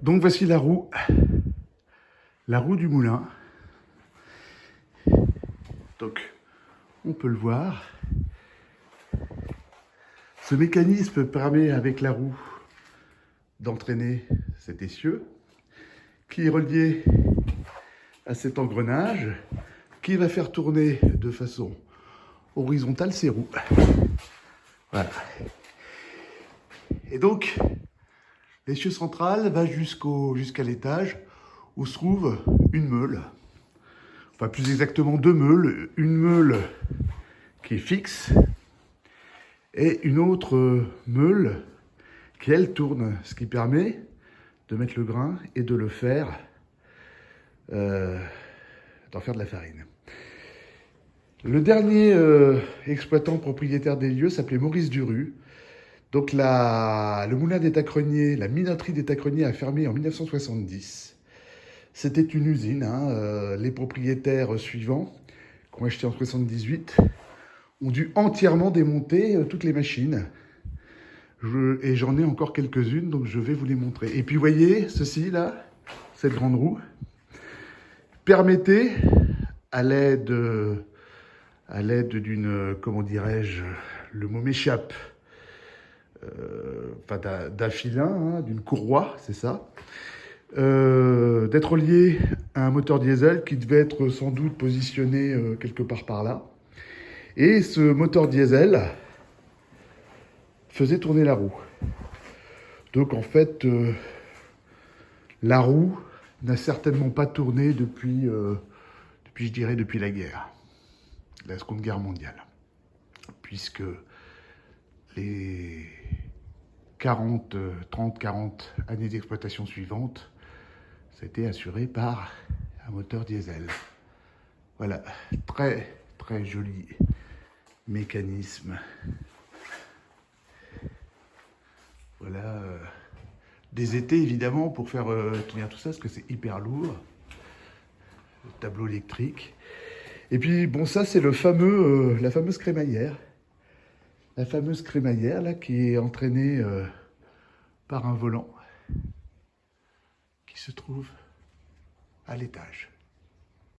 Donc voici la roue du moulin. Donc on peut le voir. Ce mécanisme permet avec la roue d'entraîner cet essieu qui est relié à cet engrenage qui va faire tourner de façon horizontale ces roues. Voilà. Et donc, l'essieu central va jusqu'à l'étage où se trouve une meule. Enfin, plus exactement deux meules. Une meule qui est fixe et une autre meule qui, elle, tourne. Ce qui permet de mettre le grain et de le faire, d'en faire de la farine. Le dernier exploitant propriétaire des lieux s'appelait Maurice Duru. Donc le moulin des Tacreniers, la minoterie des Tacreniers a fermé en 1970. C'était une usine. Les propriétaires suivants, qui ont acheté en 1978, ont dû entièrement démonter toutes les machines. Et j'en ai encore quelques-unes, donc je vais vous les montrer. Et puis vous voyez, ceci là, cette grande roue, permettait, à l'aide d'une, comment dirais-je, le mot m'échappe, d'un filin, d'une courroie, c'est ça, d'être relié à un moteur diesel qui devait être sans doute positionné quelque part par là. Et ce moteur diesel faisait tourner la roue. Donc en fait, la roue n'a certainement pas tourné depuis la guerre, la Seconde Guerre mondiale, puisque les 30-40 années d'exploitation suivantes, c'était assuré par un moteur diesel. Voilà, très très joli mécanisme. Voilà, des étés évidemment pour faire tenir tout ça, parce que c'est hyper lourd. Le tableau électrique. Et puis bon, ça c'est la fameuse crémaillère. La fameuse crémaillère là qui est entraînée par un volant qui se trouve à l'étage.